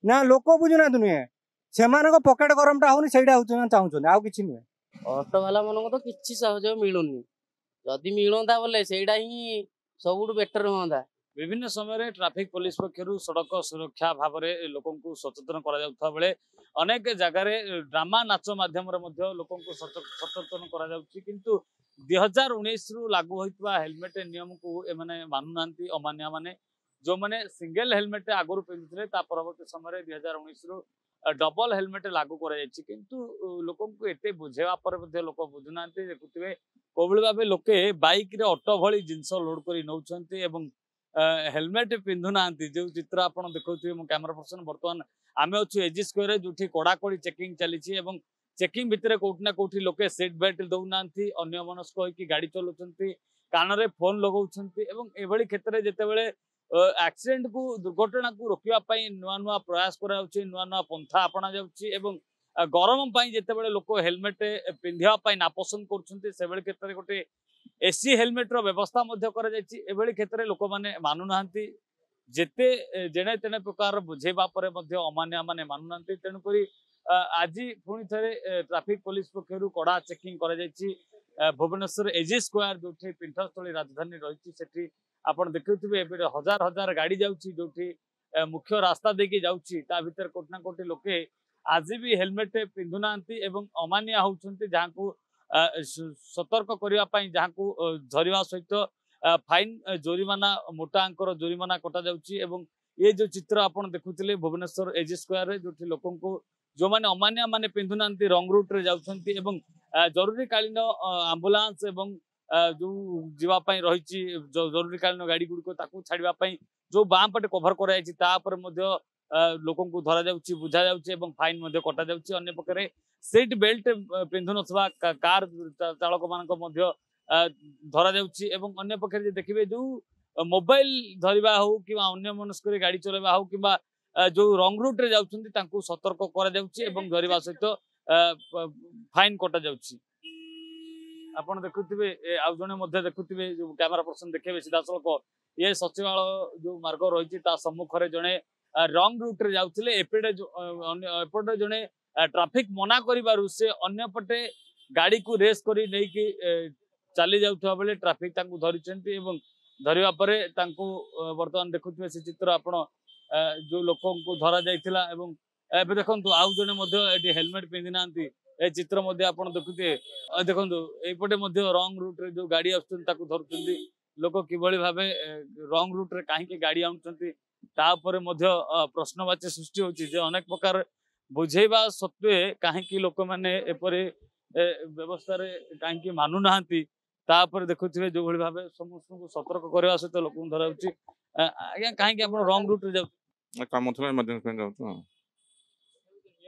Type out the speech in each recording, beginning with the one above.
ना लोक बुझुना नुहे से पकेट गरमटा होनी से चाहूँ आउ कि नुहे ऑटो वाला मन तो किसी सहयोग मिलूनी जदि मिलता बोले सेटा ही सब बेटर हाँ। विभिन्न समय ट्रैफिक पुलिस पक्षर सड़क सुरक्षा भाव में लोक सचेतन करे अनेक जगार ड्रामा नाच मध्यम लोक सचेतन किंतु 2019 रु लागू होता हेलमेट नियम को एमाने मानुना अमानिया माने जो मैंने सिंगल हेलमेट आगुरी पिंधुते परवर्त समय 2019 रु डबल हेलमेट लागू किंतु लोक एत बुझेवा लोक बुझुना देखुए कोबल भाव लोके बाइक रे ऑटो भली जिनस लोड कर नौ हेलमेट पिंधु ना जो चित्र आप देखुए मो कैमरा पर्सन बर्तमान आम अच्छु एजी स्क्वायर जो कड़ाकड़ी चेकिंग चली चेकिंग भितर कोठना कोठी लोके सीट बेल्ट दौना अन्य मनस्क होगी गाड़ी चलाउछंती कान रे फोन लगाउछंती एभली क्षेत्र में जितेबाला एक्सीडेंट को दुर्घटना को रोकवाई नुआ नुआ प्रयास कराउछि नुआ नुआ पंथा अपना जाउछि गरम जितेबाला लोक हेलमेट पिंधा नापसंद कर क्षेत्र गोटे एसी हेलमेट व्यवस्था क्षेत्र में लोक मैंने मानुना जेते जेने तेने प्रकार बुझेबा अमानिया माने मानुना तेणुक आज पुणी थे ट्रैफिक पुलिस पक्षर कड़ा चेकिंग कर भुवनेश्वर एजी स्क्वायर जो पीठस्थली राजधानी रही आप देखुए हजार हजार गाड़ी जाऊँगी जो मुख्य रास्ता देखिए जाऊँगी भितर कोटना कोटी लोके आज भी हेलमेट पिंधुना अमानिया होती जहाँ को सतर्क करने जहाँ को धरवा सहित फाइन जोरिमाना मोटा अंकर जोरिमाना कटा जाउछि ये जो चित्र आप देखुले भुवनेश्वर एजी स्क्वायर जो लोक जो मैंने अमानिया माने पिंधुना रंग रूट रे जाउछंती जरूरीकालीन आंबुलांस जो जीवाई रही जरूरीकालीन गाड़ी गुड़िक छाड़ापी जो बाँ पटे कभर कर लोक धरा जाउछि बुझा जाउछि फाइन कटा जाउछि अन्य पक्षरे सीट बेल्ट पिंधु नथिबा कार चालक मानक धरा जाउछि अन्य पक्षरे देखिए जो मोबाइल धरवा हो कि अन्य मनस्क गाड़ी चलवा हो कि जो रंग रूट रे जाउछंती सतर्क करा जाउछि धरवा सहित फाइन कटा जाउछि आप देखुए आउ जड़े देखुए जो कैमरा पर्सन देखिए सीधा सड़क ये सचिवालय जो मार्ग रही सम्मुखें जड़े रंग रूट रे जाउथिले एपटे जड़े ट्रैफिक मना करिबारु से अन्य पटे गाड़ी को रेस करी नहीं कि चली जाउथबा बेले ट्रैफिक तांको धरिचंती धरिबा परे तांको वर्तमान देखुथिबे से चित्र आपण जो लोक को धरा जाइथिला एबे देखंतु आउ जने मध्ये एटी हेलमेट पिंधि नांती ए चित्र मध्ये आपण देखुथिबे देखंतु एपटे मध्ये रंग रूट रे जो गाड़ी आछन ताको धरुचंती लोक किबळी भाबे रंग रूट रे काहे गाड़ी आउचंती ता उपरे मध्ये प्रश्नवाची सृष्टि होची जे अनेक प्रकार बुझेबा सत्वे कहीं लोक मैंने एपरी व्यवस्था कहीं मानु ना देखुए जो भाव समस्त को सतर्क करने सहित लोक धरा आज्ञा कहीं आप रंग रूट रे नियम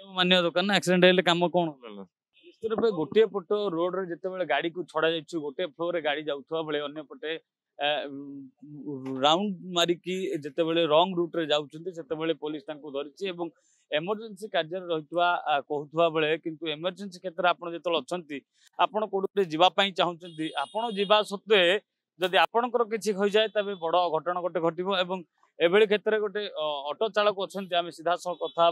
मान्य दरकार ना एक्सीडेंट हेल्ले कम कौन निश्चित रूप गोटे पट रोड रे जिते गाड़ी को छड़ा जाइए गोटे फ्लोर गाड़ी जाऊा बेले अन्य पटे राउंड मारिकी जिते बड़े रंग रूट रे जाते पुलिस धरी एमरजेंसी कार्य रही कहूबा बेले किंतु एमरजेंसी क्षेत्र आप जो अच्छा आपण कौटे जावाई चाहते आपण जा सत्वे जदि आपणकर किसी हो जाए तबे बड़ घटना गोटे घटो एभली क्षेत्र में गोटे ऑटो चालक अच्छा आम सीधा सह कथा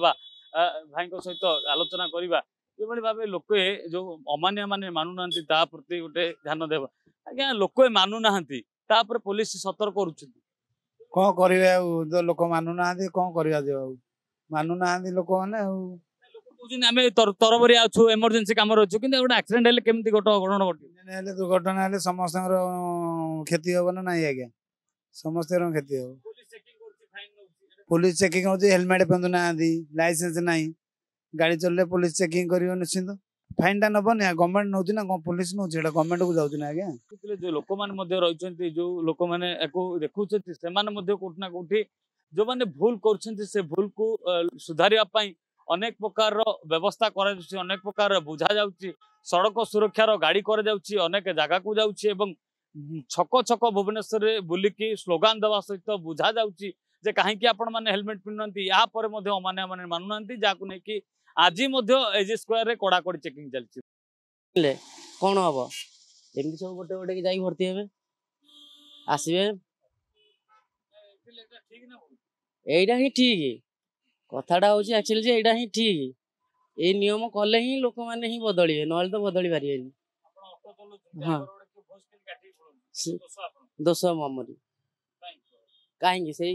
भाई सहित आलोचना करवा ये भाव लोके जो अमानिया माने मानुना प्रति गोटे ध्यान देवा आज्ञा लोक मानुना पुलिस सतर्क कौन करेंगे जो लोक मानुना कौन करवा मानुना लोक मैंने तरबरिया अच्छु एमरजेंसी कम अच्छु कि गोटे एक्सीडेंट हेल्ले केमती घटना घटे दुर्घटना हेल्ले समस्त क्षति हम ना नहीं आज्ञा समस्त क्षति हम पुलिस चेकिंग हो हेलमेट पिंधुना लाइसेंस ना गाड़ी चलने पुलिस चेकिंग कर निश्चिंत फाइन टा नबनी गवर्नमेंट नौ ना पुलिस नौ गवर्नमेंट को जाऊँ आज्ञा जो लोक मैंने रही जो लोक मैंने देखुं से कौटना कौटी जो मैंने भूल कर भूल को सुधारिया अनेक प्रकार व्यवस्था कर अनेक प्रकार बुझा जाउची सड़क सुरक्षार गाड़ी कर जाउची अनेक जगह को जाउची छक छक भुवनेश्वर बुलिकी स्लोगान देवा सहित बुझा जाउची जे कहीं आपण मैंने हेलमेट पिंधुना या अमानिया माने मानुना जहाँ नहीं आज एजी स्क्वायर कड़ाकड़ी चेकिंग चलती कौन हम एमती सब गोटे गोटे जाई भर्ती हे आसबे यहीटा ही ठीक କଥାଟା ହଉଛି ଆକ୍ଚୁଆଲି ଯେ ଏଇଟା ହିଁ ଠିକ୍। ଏଇ ନିୟମ କଲେ ହିଁ ଲୋକମାନେ ହିଁ ବଦଳିବେ, ନହେଲେ ତ ବଦଳି ପାରିବେନି। ହଁ ଦୋଷ ଆମରି। କାହିଁକି ସେଇ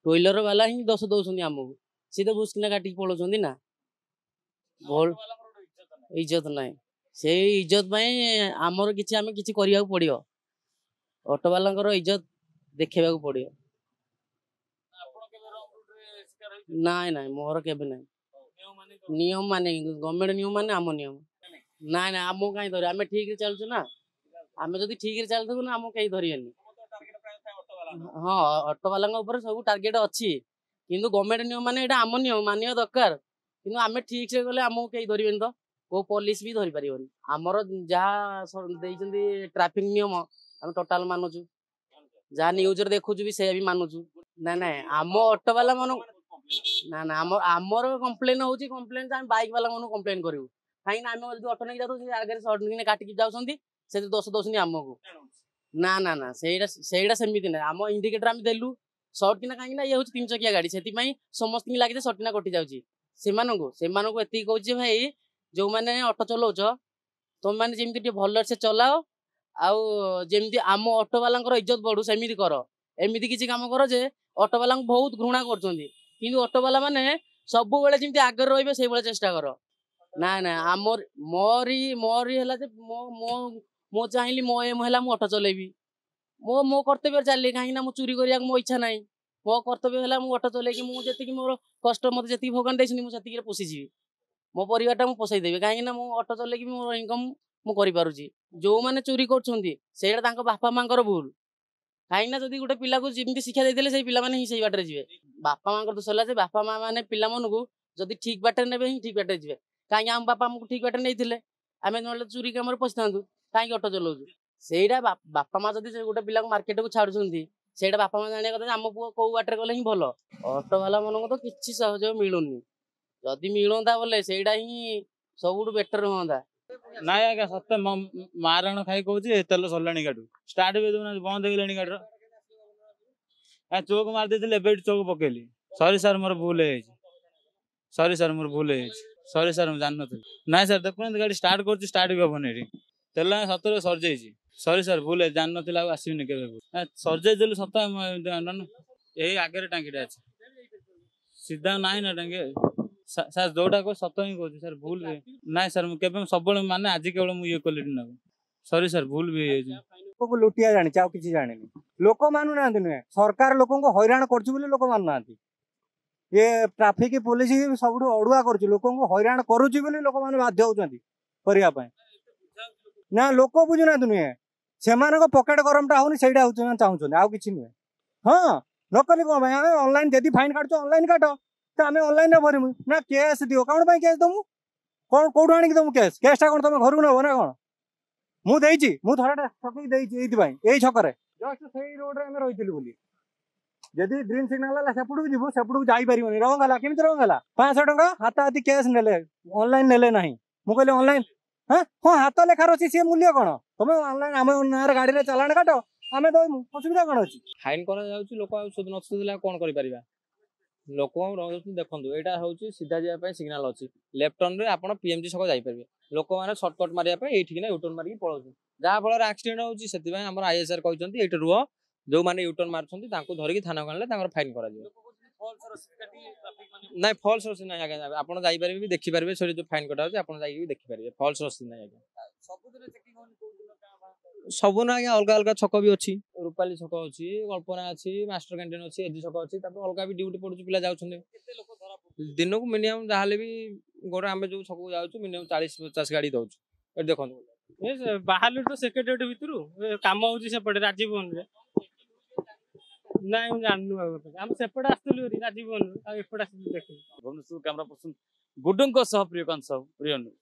ଟୋଇଲର ବାଲା ହିଁ ଦୋଷ ଦଉଛନ୍ତି ଆମକୁ। ସିଏ ତ ବୁଝ କିନା କାଟିକି ପଳଉଛନ୍ତି ନା। ଇଜ୍ଜତ ନାହିଁ। ସେଇ ଇଜ୍ଜତ ପାଇଁ ଆମର କିଛି ଆମେ କିଛି କରିବାକୁ ପଡିବ। ଅଟୋ ବାଲାଙ୍କର ଇଜ୍ଜତ ଦେଖେଇବାକୁ ପଡିବ। ନାଇଁ ନାଇଁ ମୋର କେବେ ନାହିଁ। ନିୟମ ମାନେ ଗଭର୍ଣ୍ଣମେଣ୍ଟ ନିୟମ ମାନେ ଆମ ନିୟମ। ନାଇଁ ନାଇଁ ଆମକୁ କାହିଁ ଧରିବେ, ଆମେ ଠିକରେ ଚାଲୁଛୁ ନା। ଆମେ ଯଦି ଠିକରେ ଚାଲିଥିବୁ ନା ଆମକୁ କେହି ଧରିବେନି। ହଁ ଅଟୋ ବାଲାଙ୍କ ଉପରେ ସବୁ ଟାର୍ଗେଟ ଅଛି, କିନ୍ତୁ ଗଭର୍ଣ୍ଣମେଣ୍ଟ ନିୟମ ମାନେ ଏଇଟା ଆମ ନିୟମ ମାନିବା ଦରକାର। କିନ୍ତୁ ଆମେ ଠିକରେ ଗଲେ ଆମକୁ କେହି ଧରିବେନି ତ, କୋଉ ପୋଲିସ ବି ଧରି ପାରିବନି। ଆମର ଯାହା ଦେଇଛନ୍ତି ଟ୍ରାଫିକ ନିୟମ ଆମେ ଟୋଟାଲ ମାନୁଛୁ, ଯାହା ନ୍ୟୁଜରେ ଦେଖୁଛୁ ବି ସେଇଆ ବି ମାନୁଛୁ। ନାଇଁ ନାଇଁ ଆମ ଅଟୋ ବାଲା ମାନଙ୍କୁ ନା ନା ଆମର କମ୍ପ୍ଲେନ ହଉଛି, କମ୍ପ୍ଲେନ ଆମେ ବାଇକ ବାଲା ମାନଙ୍କୁ କମ୍ପ୍ଲେନ କରିବୁ। କାହିଁକି ନା ଆମେ ଯଦି ଅଟୋ ନେଇକି ଯାଉଛୁ ସେ ଆଗରେ ସଡନ କାଟିକି ଯାଉଛନ୍ତି, ସେ ଦୋଷ ଦଉଛନ୍ତି ଆମକୁ। ନା ନା ନା ସେଇଟା ସେମିତି ନାହିଁ। ଆମ ଇଣ୍ଡିକେଟର ଆମେ ଦେଲୁ ସର୍ଟ କିନା, କାହିଁକି ନା ଇଏ ହଉଛି 3 ଚକିଆ ଗାଡି, ସେଥିପାଇଁ ସମସ୍ତଙ୍କୁ ଲାଗିছে ସର୍ଟ କିନା କଟି ଯାଉଛି। ସେମାନଙ୍କୁ ଏତିକି କହୁଛି ଭାଇ, ଯୋଉମାନେ ଅଟୋ ଚଲାଉଛ ତମମାନେ ଯେମିତି ଟିକେ ଭଲସେ ଚଲାଅ, ଆଉ ଯେମିତି ଆମ ଅଟୋ ବାଲାଙ୍କର ଇଜ୍ଜତ ବଢୁ ସେମିତି କର। ଏମିତି କିଛି କାମ କର ଯେ ଅଟୋ ବାଲାଙ୍କୁ ବହୁତ ଘୃଣା କରୁଛନ୍ତି, କିନ୍ତୁ ଅଟୋ ବାଲା ମାନେ ସବୁବେଳେ ଯେମିତି ଆଗରେ ରହିବେ ସେଇଭଳିଆ ଚେଷ୍ଟା କର। ନାଇଁ ନାଇଁ ମୋରି ହେଲା ଯେ ମୁଁ ଚାହିଁଲି ମୋ ଏମ ହେଲା ମୁଁ ଅଟୋ ଚଲେଇବି, ମୋ କର୍ତ୍ତବ୍ୟରେ ଚାଲିଲି। କାହିଁକି ନା ମୁଁ ଚୁରି କରିବାକୁ ମୋ ଇଚ୍ଛା ନାହିଁ। ମୋ କର୍ତ୍ତବ୍ୟ ହେଲା ମୁଁ ଅଟୋ ଚଲେଇକି ମୁଁ ଯେତିକି ମୋର କଷ୍ଟ ମତେ ଯେତିକି ଭଗବାନ ଦେଇଛନ୍ତି ମୁଁ ସେତିକିରେ ପୋଷିଯିବି, ମୋ ପରିବାରଟା ମୁଁ ପୋଷେଇ ଦେବି। କାହିଁକି ନା ମୁଁ ଅଟୋ ଚଲେଇକି ମୋର ଇନକମ ମୁଁ କରିପାରୁଛି। ଯୋଉମାନେ ଚୋରି କରୁଛନ୍ତି ସେଇଟା ତାଙ୍କ ବାପା ମାଙ୍କର ଭୁଲ। କାହିଁକି ନା ଯଦି ଗୋଟେ ପିଲାକୁ ଯେମିତି ଶିକ୍ଷା ଦେଇଥିଲେ ସେଇ ପିଲାମାନେ ହିଁ ସେଇ ବାଟରେ ଯିବେ। ବାପା ମାଙ୍କର ଦୋଷ ହେଲା ଯେ ବାପା ମା ମାନେ ପିଲାମାନଙ୍କୁ ଯଦି ଠିକ ବାଟରେ ନେବେ ହିଁ ଠିକ ବାଟରେ ଯିବେ। କାହିଁକି ଆମ ବାପା ଆମକୁ ଠିକ ବାଟରେ ନେଇଥିଲେ, ଆମେ ନହେଲେ ଚୁରି କାମରେ ପଶିଥାନ୍ତୁ। କାହିଁକି ଅଟୋ ଚଲାଉଛୁ ସେଇଟା ବାପା ମା ଯଦି ଗୋଟେ ପିଲାକୁ ମାର୍କେଟକୁ ଛାଡୁଛନ୍ତି, ସେଇଟା ବାପା ମା ଜାଣିବା କଥା ଯେ ଆମ ପୁଅ କୋଉ ବାଟରେ ଗଲେ ହିଁ ଭଲ। ଅଟୋ ବାଲା ମାନଙ୍କୁ ତ କିଛି ସହଯୋଗ ମିଳୁନି। ଯଦି ମିଳନ୍ତା ବୋଲେ ସେଇଟା ହିଁ ସବୁଠୁ ବେଟର ହୁଅନ୍ତା। ନାଇଁ ଆଜ୍ଞା ସତ ମାରଣ ଖାଇ କହୁଛି ତେଲ ସରିଲାଣି ଗାଡି, ଷ୍ଟାର୍ଟ ବି ଦଉନାହାନ୍ତି, ବନ୍ଦ ହେଇଗଲାଣି ଗାଡିର। ଚୋକ ମାରି ଦେଇଥିଲି, ଏବେ ଚୋକ ପକେଇଲି। ସରି ସାର୍ ମୋର ଭୁଲ ହେଇଯାଇଛି, ସରି ସାର୍ ମୋର ଭୁଲ ହେଇଯାଇଛି, ସରି ସାର୍ ମୁଁ ଜାଣିନଥିଲି। ନାଇଁ ସାର୍ ଦେଖୁନାହାନ୍ତି ଗାଡି ଷ୍ଟାର୍ଟ କରୁଛି, ଷ୍ଟାର୍ଟ ବି ହବନି ଏଠି। ତେଲ ସତରେ ସରିଯାଇଛି, ସରି ସାର୍ ଭୁଲ ହେଇଛି, ଜାଣିନଥିଲା ଆଉ ଆସିବିନି କେବେ। ସରିଯାଇଥିଲି ସତ, ଏଇ ଆଗରେ ଟାଙ୍କିଟା ଅଛି, ସିଧା ନାହିଁ ନା ଟାଙ୍କି। ସାର୍ ଯୋଉଟା କହୁଛି ସତ ହିଁ କହୁଛି ସାର୍, ଭୁଲ ବି ନାଇଁ ସାର୍। ମୁଁ କେବେ ସବୁବେଳେ ମାନେ ଆଜି କେବଳ ମୁଁ ଇଏ କଲିନି ନା, ସରି ସାର୍ ଭୁଲ ବି ହେଇଯାଇଛି। ଲୋକକୁ ଲୁଟିଆ ଜାଣିଛି, ଆଉ କିଛି ଜାଣିନି। ଲୋକ ମାନୁନାହାନ୍ତି ନୁହେଁ, ସରକାର ଲୋକଙ୍କୁ ହଇରାଣ କରୁଛି ବୋଲି ଲୋକ ମାନୁନାହାନ୍ତି। ଇଏ ଟ୍ରାଫିକ ପୋଲିସ ସବୁଠୁ ଅଡୁଆ କରୁଛି, ଲୋକଙ୍କୁ ହଇରାଣ କରୁଛି ବୋଲି ଲୋକମାନେ ବାଧ୍ୟ ହଉଛନ୍ତି କରିବା ପାଇଁ। ନା ଲୋକ ବୁଝୁନାହାନ୍ତି ନୁହେଁ, ସେମାନଙ୍କ ପକେଟ ଗରମଟା ହଉନି ସେଇଟା ହଉଛି ଚାହୁଁଛନ୍ତି, ଆଉ କିଛି ନୁହେଁ। ହଁ ନକଲି କଣ ପାଇଁ? ଆମେ ଅନଲାଇନ ଯଦି ଫାଇନ କାଟୁଛ ଅନଲାଇନ କାଟ, ତ ଆମେ ଅନଲାଇନରେ ଭରିମୁ ନା କେସ୍ ଦିଅ। କଣ ପାଇଁ କେସ୍ ଦମୁ? କଣ କୋଉଠୁ ଆଣିକି ଦମୁ କେସ୍ଟା କଣ ତମେ ଘରକୁ ନେବ ନା କଣ? ମୁଁ ଦେଇଛି, ମୁଁ ଥରଟା ଠକିକି ଦେଇଛି ଏଇଥିପାଇଁ, ଏଇ ଛକରେ ଜଷ୍ଟ ସେଇ ରୋଡରେ ଆମେ ରହିଥିଲୁ ବୋଲି। ଯଦି ଗ୍ରୀନ ସିଗ୍ନାଲ ହେଲା ସେପଟକୁ ଯିବୁ, ସେପଟକୁ ଯାଇପାରିବନି। ରଙ୍ଗ ହେଲା, କେମିତି ରଙ୍ଗ ହେଲା? 500 ଟଙ୍କା ହାତି କେସ୍ ନେଲେ, ଅନଲାଇନ ନେଲେ ନାହିଁ। ମୁଁ କହିଲି ଅନଲାଇନ ହଁ ହାତ ଲେଖାର ଅଛି, ସିଏ ମୂଲ୍ୟ କଣ? ତମେ ଅନଲାଇନ ଆମ ନାଁରେ ଗାଡିରେ ଚାଲାଣ କାଟ, ଆମେ ଦଉନୁ, ଅସୁବିଧା କଣ ଅଛି? ଫାଇନ କରାଯାଉଛି, ଲୋକ ଆଉ ନ ସୁଧିଲେ ଆଉ କଣ କରିପାରିବା? ଲୋକ ଦେଖନ୍ତୁ, ଏଇଟା ହଉଛି ସିଧା ଯିବା ପାଇଁ ସିଗ୍ନାଲ ଅଛି, ଲେଫ୍ଟ ଟର୍ଣ୍ଣରେ ଆପଣ ପିଏମଜି ଛକ ଯାଇପାରିବେ। ଲୋକମାନେ ସର୍ଟକଟ ମାରିବା ପାଇଁ ଏଇଠିକି ନା ୟୁଟର୍ନ ମାରିକି ପଳାଉଛନ୍ତି, ଯାହା ଫଳରେ ଆକ୍ସିଡେଣ୍ଟ ହଉଛି। ସେଥିପାଇଁ ଆମର ଆଇଏସଆର କହିଛନ୍ତି ଏଇଠି ରୁହ, ଯୋଉମାନେ ୟୁଟର୍ନ ମାରୁଛନ୍ତି ତାଙ୍କୁ ଧରିକି ଥାନାକୁ ଆଣିଲେ ତାଙ୍କର ଫାଇନ କରାଯିବ। ନାଇଁ ଫଲ୍ସ ରସିଦ ନାହିଁ ଆଜ୍ଞା, ଆପଣ ଯାଇପାରିବେ ବି ଦେଖିପାରିବେ। ସେଠି ଯୋଉ ଫାଇନ କଟା ହଉଛି ଆପଣ ଯାଇକି ବି ଦେଖିପାରିବେ, ଫଲ୍ସ ରସିଦ ନାହିଁ ଆଜ୍ଞା। ସବୁଦିନ ଆଜ୍ଞା ଅଲଗା ଅଲଗା ଛକ ବି ଅଛି, ରୂପାଲି ଛକ ଅଛି, କଳ୍ପନା ଅଛି, ମାଷ୍ଟର କ୍ୟାଣ୍ଟିନ ଅଛି, ଏଜି ଛକ ଅଛି, ତାପରେ ଅଲଗା ବି ଡ୍ୟୁଟି ପଡୁଛି, ପିଲା ଯାଉଛନ୍ତି। ଦିନକୁ ମିନିମମ୍ ଯାହାହେଲେ ବି ଗୋଟେ ଆମେ ଯୋଉ ଛକକୁ ଯାଉଛୁ ମିନିମମ୍ 40-50 ଗାଡି ଦଉଛୁ। ଏଠି ଦେଖନ୍ତୁ, ବାହାରିଲୁ ତ ସେକ୍ରେଟାରୀ ଭିତରୁ, କାମ ହଉଛି ସେପଟେ ରାଜୀବନରେ। ନାଇଁ ମୁଁ ଜାଣିନୁ, ଆମେ ସେପଟେ ଆସିଥିଲୁ ରାଜୀବନରୁ, ଆଉ ଏପଟେ ଆସିଥିଲୁ ଦେଖିବୁ। ଭୁବନେଶ୍ୱର କ୍ୟାମେରା ପର୍ସନ ଗୁଡୁଙ୍କ ସହ ପ୍ରିୟକାନ୍ତ ସାହୁ, ପ୍ରିୟ ନ୍ୟୁଜ୍।